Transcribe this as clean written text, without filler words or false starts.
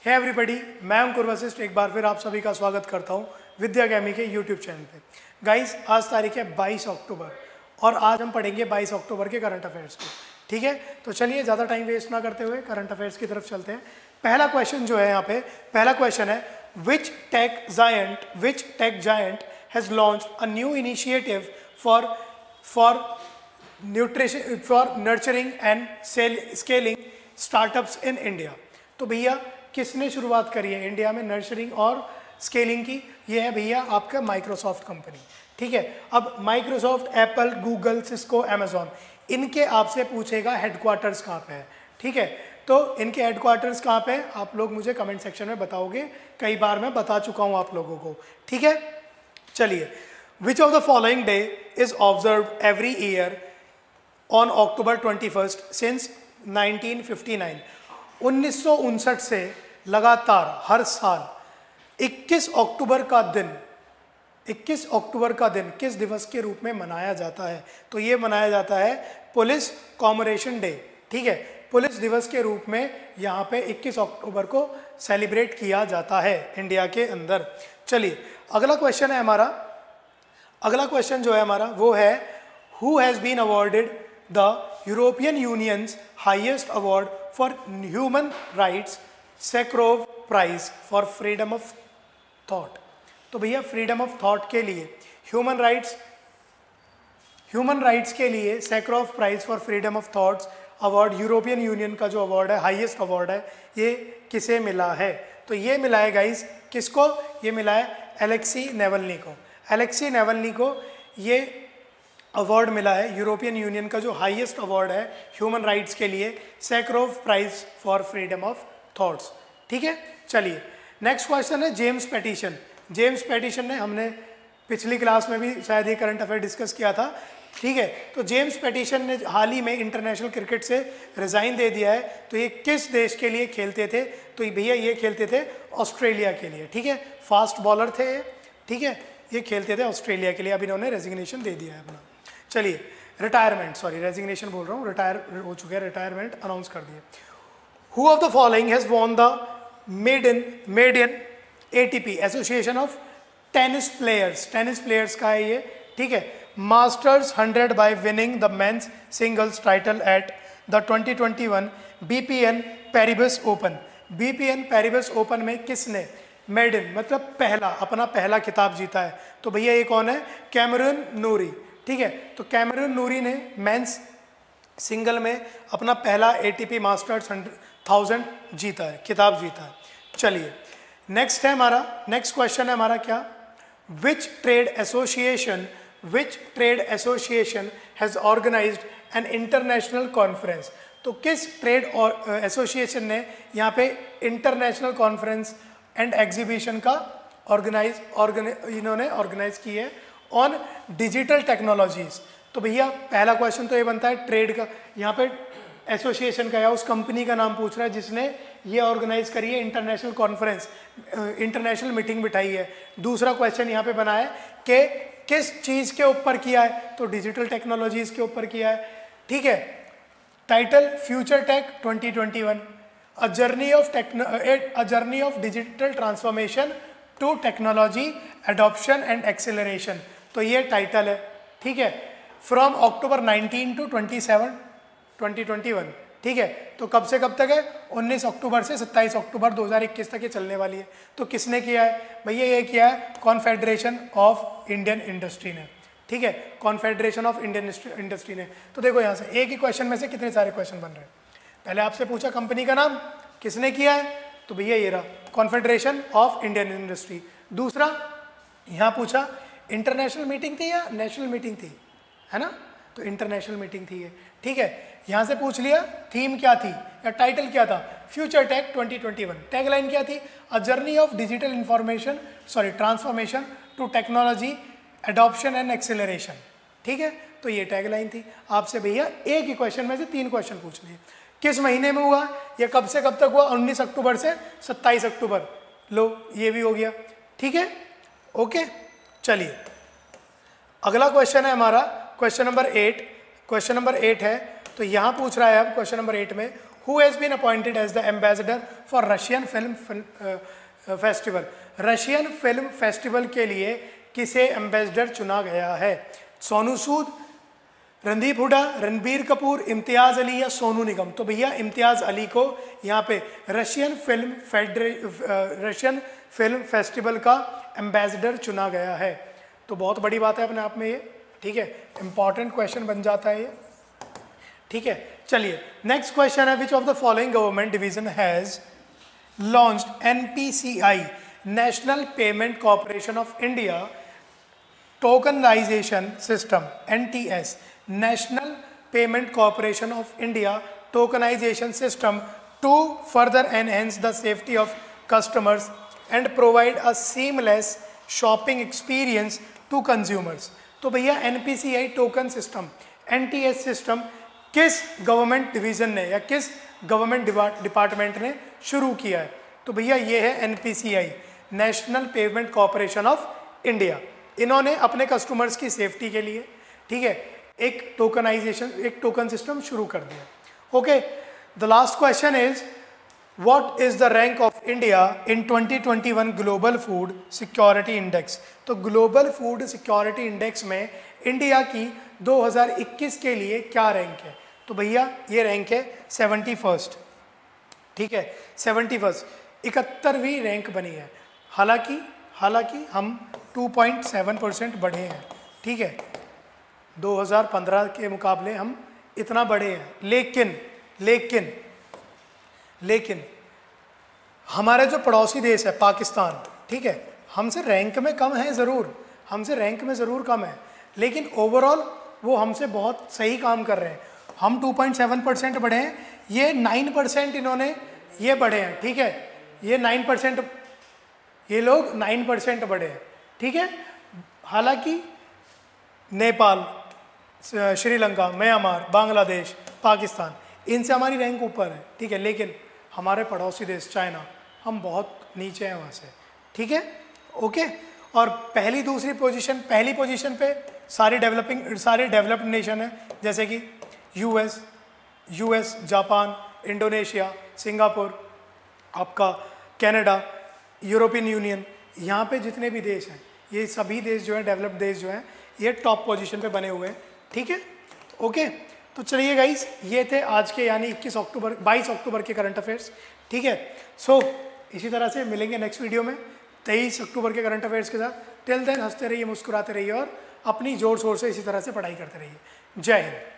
Hey everybody, मैं अंकुर वशिष्ठ एक बार फिर आप सभी का स्वागत करता हूं विद्या अकेडमी के यूट्यूब चैनल पे। गाइस, आज तारीख है 22 अक्टूबर और आज हम पढ़ेंगे 22 अक्टूबर के करंट अफेयर्स को। ठीक है, तो चलिए ज़्यादा टाइम वेस्ट ना करते हुए करंट अफेयर्स की तरफ चलते हैं। पहला क्वेश्चन जो है यहाँ पे, पहला क्वेश्चन है which tech giant has launched a new initiative for nurturing and scaling startups in India. तो भैया किसने शुरुआत करी है इंडिया में नर्चरिंग और स्केलिंग की? ये है भैया आपका माइक्रोसॉफ्ट कंपनी। ठीक है, अब Microsoft, Apple, Google, Cisco, Amazon, इनके आपसे पूछेगा हेडक्वार्टर्स कहाँ पे है। ठीक है, तो इनके हेडक्वार्टर्स कहाँ पे है आप लोग मुझे कमेंट सेक्शन में बताओगे। कई बार मैं बता चुका हूँ आप लोगों को। ठीक है, चलिए, विच of the following day is observe every year on October 21 since 1959। 1959 से लगातार हर साल 21 अक्टूबर का दिन किस दिवस के रूप में मनाया जाता है? तो ये मनाया जाता है पुलिस कॉमरेशन डे। ठीक है, पुलिस दिवस के रूप में यहाँ पे 21 अक्टूबर को सेलिब्रेट किया जाता है इंडिया के अंदर। चलिए, अगला क्वेश्चन है हमारा, अगला क्वेश्चन जो है हमारा वो है who has been awarded the European Union's highest award for human rights Sakharov prize for freedom of thought. तो भैया फ्रीडम ऑफ थॉट के लिए ह्यूमन राइट्स के लिए Sakharov prize for freedom of thoughts award European Union का जो award है, highest award है, ये किसे मिला है? तो ये मिला है गाइस, किसको? ये मिला है एलेक्सी नेवल्नी को। एलेक्सी नेवल्नी को ये अवार्ड मिला है, यूरोपियन यूनियन का जो हाईएस्ट अवार्ड है ह्यूमन राइट्स के लिए, Sakharov prize for freedom of thoughts. ठीक है, चलिए, नेक्स्ट क्वेश्चन है जेम्स पेटिशन। जेम्स पेटिशन ने, हमने पिछली क्लास में भी शायद ये करंट अफेयर डिस्कस किया था। ठीक है, तो जेम्स पेटिशन ने हाल ही में इंटरनेशनल क्रिकेट से रिजाइन दे दिया है। तो ये किस देश के लिए खेलते थे? तो भैया ये खेलते थे ऑस्ट्रेलिया के लिए। ठीक है, फास्ट बॉलर थे ये। ठीक है, ये खेलते थे ऑस्ट्रेलिया के लिए। अब इन्होंने रेजिग्नेशन दे दिया है अपना। चलिए, रेजिग्नेशन बोल रहा हूँ, रिटायर हो चुके हैं, रिटायरमेंट अनाउंस कर दिए। Who of the following has won the median ATP association of tennis players का है ये। ठीक है, masters 100 bye winning the men's singles title at the 2021 BPN paribus open. BPN paribus open में किसने मेडन मतलब अपना पहला खिताब जीता है? तो भैया ये कौन है? कैमरून नूरी। ठीक है, तो कैमरून नूरी ने मेंस सिंगल में अपना पहला ATP मास्टर्स 1000 जीता है, खिताब जीता है। चलिए, नेक्स्ट क्वेश्चन है हमारा क्या? Which trade association has organised an international conference. तो किस ट्रेड एसोसिएशन ने यहाँ पे इंटरनेशनल कॉन्फ्रेंस एंड एग्जीबिशन का इन्होंने ऑर्गेनाइज की है ऑन डिजिटल टेक्नोलॉजीज। तो भैया पहला क्वेश्चन तो ये बनता है ट्रेड का, यहाँ पे एसोसिएशन का या उस कंपनी का नाम पूछ रहा है जिसने ये ऑर्गेनाइज करी है इंटरनेशनल कॉन्फ्रेंस, इंटरनेशनल मीटिंग बिठाई है। दूसरा क्वेश्चन यहाँ पे बना है कि किस चीज़ के ऊपर किया है? तो डिजिटल टेक्नोलॉजीज के ऊपर किया है। ठीक है, title future tech 2021, a journey of digital transformation to technology adoption and acceleration. तो ये टाइटल है। ठीक है, फ्रॉम अक्टूबर 19 टू 27 2021। ठीक है, तो कब से कब तक है? 19 अक्टूबर से 27 अक्टूबर 2021 तक ये चलने वाली है। तो किसने किया है भैया? ये किया है कॉन्फेडरेशन ऑफ इंडियन इंडस्ट्री ने। ठीक है, कॉन्फेडरेशन ऑफ इंडियन इंडस्ट्री ने। तो देखो यहाँ से एक ही क्वेश्चन में से कितने सारे क्वेश्चन बन रहे हैं। पहले आपसे पूछा कंपनी का नाम, किसने किया है? तो भैया ये रहा, कॉन्फेडरेशन ऑफ इंडियन इंडस्ट्री। दूसरा यहाँ पूछा इंटरनेशनल मीटिंग थी या नेशनल मीटिंग थी, है ना? तो इंटरनेशनल मीटिंग थी ये। ठीक है, यहाँ से पूछ लिया थीम क्या थी या टाइटल क्या था? Future tech 2021। टैगलाइन क्या थी? A journey of digital transformation to technology adoption and acceleration. ठीक है, तो ये टैगलाइन थी। आपसे भैया एक ही क्वेश्चन में से 3 क्वेश्चन पूछने हैं। किस महीने में हुआ? ये कब से कब तक हुआ? 19 अक्टूबर से 27 अक्टूबर। लो, ये भी हो गया। ठीक है, ओके। चलिए, अगला क्वेश्चन है हमारा क्वेश्चन नंबर 8 है। तो यहाँ पूछ रहा है अब क्वेश्चन नंबर 8 में, who has been appointed as the ambassador for Russian film festival? Russian film festival के लिए किसे एम्बेसडर चुना गया है? सोनू सूद, रणदीप हुडा, रणबीर कपूर, इम्तियाज़ अली या सोनू निगम? तो भैया इम्तियाज़ अली को यहाँ पे रशियन फिल्म फेस्टिवल का एम्बेसडर चुना गया है। तो बहुत बड़ी बात है अपने आप में ये, ठीक है, इंपॉर्टेंट क्वेश्चन बन जाता है ये, ठीक है। चलिए नेक्स्ट क्वेश्चन है, which of the following government division has launched NPCI national payment corporation of India tokenization system, NTS national payment corporation of India tokenization system to further enhance the safety of customers and provide a seamless shopping experience to consumers? तो भैया NPCI token system, NTS system किस government division ने या किस government department ने शुरू किया है? तो भैया ये है NPCI national payment corporation of India. इन्होंने अपने कस्टमर्स की सेफ्टी के लिए, ठीक है, एक टोकन सिस्टम शुरू कर दिया। Okay, the last question is what is the rank of India in 2021 global food security index? तो ग्लोबल फूड सिक्योरिटी इंडेक्स में इंडिया की 2021 के लिए क्या रैंक है? तो भैया ये रैंक है 71st, ठीक है, 71, 71वीं रैंक बनी है। हालांकि हम 2.7% बढ़े हैं, ठीक है, 2015 के मुकाबले हम इतना बढ़े हैं, लेकिन हमारे जो पड़ोसी देश है पाकिस्तान, ठीक है, हमसे रैंक में कम है ज़रूर, हमसे रैंक में ज़रूर कम है, लेकिन ओवरऑल वो हमसे बहुत सही काम कर रहे हैं। हम 2.7% बढ़े हैं, ये 9% इन्होंने ये बढ़े हैं, ठीक है, ये 9%, ये लोग 9% बढ़े हैं, ठीक है। हालांकि नेपाल, श्रीलंका, म्यांमार, बांग्लादेश, पाकिस्तान, इनसे हमारी रैंक ऊपर है, ठीक है, लेकिन हमारे पड़ोसी देश चाइना, हम बहुत नीचे हैं वहाँ से, ठीक है, ओके। और पहली पोजीशन पे सारे डेवलप्ड नेशन है, जैसे कि यूएस, जापान, इंडोनेशिया, सिंगापुर, आपका कनाडा, यूरोपियन यूनियन, यहाँ पे जितने भी देश हैं, ये सभी देश जो हैं, डेवलप्ड देश जो हैं, ये टॉप पोजीशन पे बने हुए हैं, ठीक है, ओके। तो चलिए गाइस, ये थे आज के यानी 22 अक्टूबर के करंट अफेयर्स, ठीक है। सो इसी तरह से मिलेंगे नेक्स्ट वीडियो में 23 अक्टूबर के करंट अफेयर्स के साथ। टिल देन हंसते रहिए, मुस्कुराते रहिए और अपनी जोर शोर से इसी तरह से पढ़ाई करते रहिए। जय हिंद।